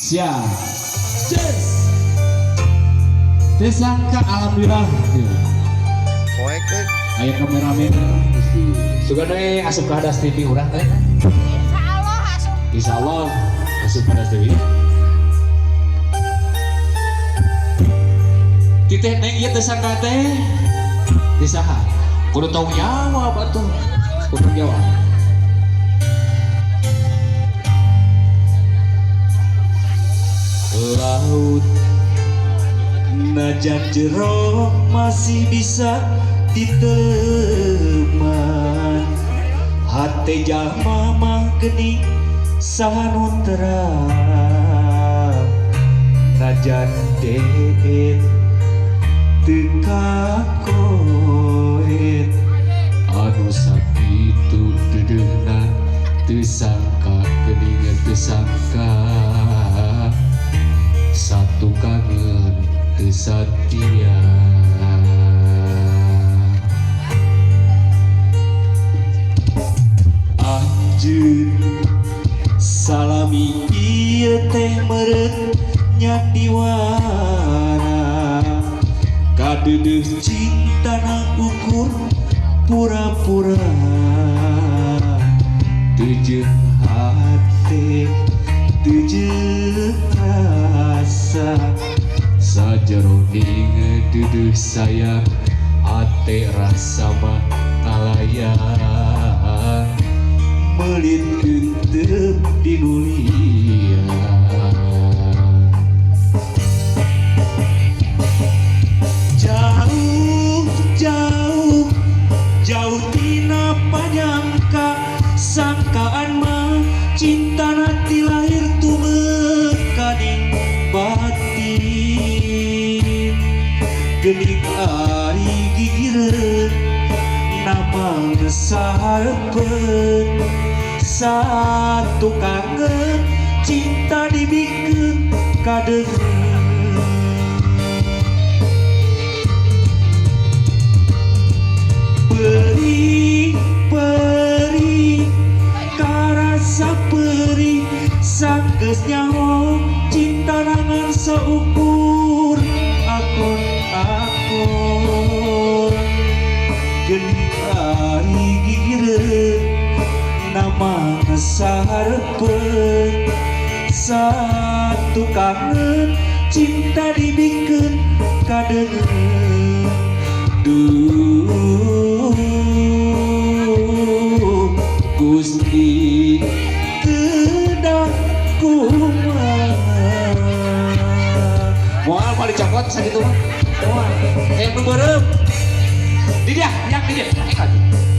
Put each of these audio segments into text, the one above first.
Siap. Yes. Disangka alhamdulillah. Poek teh. Aya kameramen. Sugan we asup ka hadas TV urang teh. Insyaallah asup. Insyaallah asup ka hadas TV. Titeh neng ieu teh sangka teh. Disaha? Kudu tau jawab atuh. Kudu jawab. Laut najan jero masih bisa diteman, hati jalma mah geni sahanun terang, najan deet teka koet anu sakitu dedehna teu sangka geuningan teu sangka satu kangen teu satia. Anjeun salami ieu teh meureun nya diwana kadeudeus cintana ukur pura-pura teu jeung hate teu jeung rasa sajeroning duduh sayang hate rasa mah ngalayan melit eunteup di dunia. Jauh jauh jauh tina panyangka sangkaan mah cinta nanti lahir tumekaning batin geuning ari gigireun nama ngesarepeun satu kangen cinta dibikeun kadeung perih perih karasa perih sanggeus nyaho cinta nangan seukur akon-akon geuning ari gigireun nama ngesarepeun satu kangen cinta dibikeun kadeung duh Gusti kedah kumaha moal mah dicopot sakitu mah moal nu beureum di dia yang di dia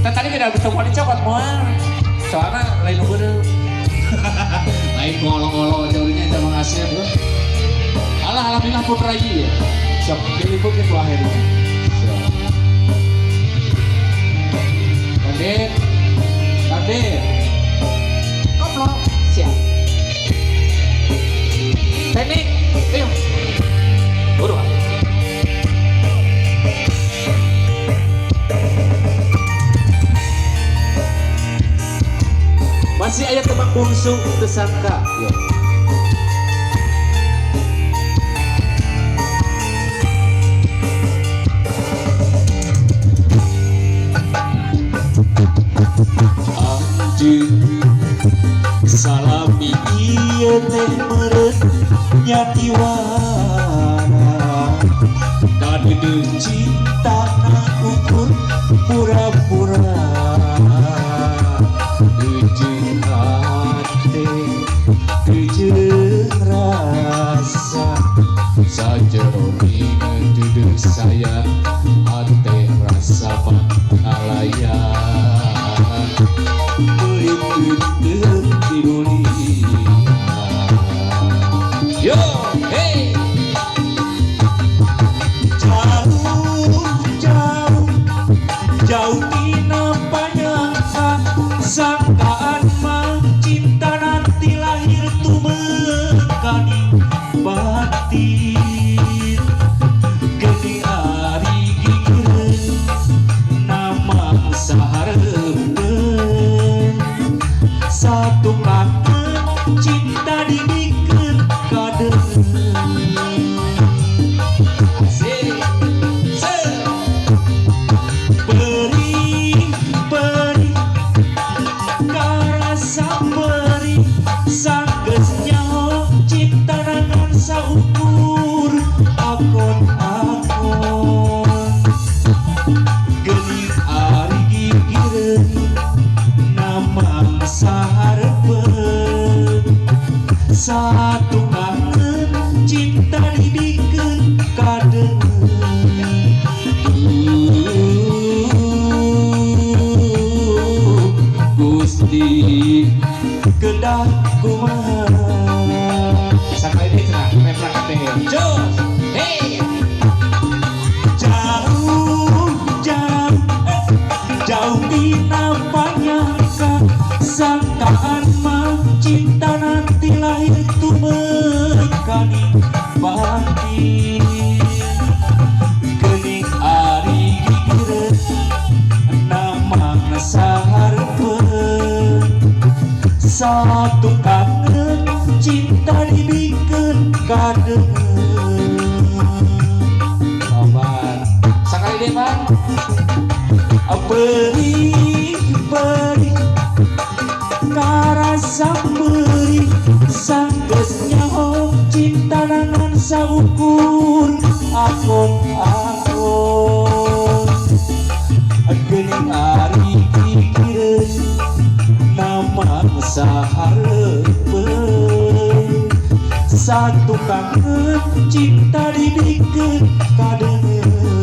tadi kita bisa mau dicopot moal soalnya lain nu beureum lain ngolong-ngolong jauhnya terima kasih bro. Alhamdulillah putra lagi ya siap diliput itu akhirnya Kadir Kadir koplo siap teknik ayo buruan masih ayat tebak bungsu tersangka yuk anjeun salami ieu teh meureun nya diwana kadeudeung cintana ukur pura-pura teu jeung hate teu jeung rasa sajeroning duduh sayang hate rasa mah ngalayan melit eunteup di dunia. Yo hey jauh jauh jauh satu kangen cinta dibikin kadengen Gusti kedah kumaha Sampai ini cenah, memang kabeh. Jos, hey. jauh jauh jauh dina panyangka sangkaan mah cinta nanti lahir tumekani batin gening ari gigireun nama sahareupeun satu kangen cinta dibikin kadengen Obat. Sakali deh, Pak. beri karasa beri sanggeus nyaho cinta nangan saukur akon gening ari pikireun nama sahareupeun satu kangen cinta dibikin kadengen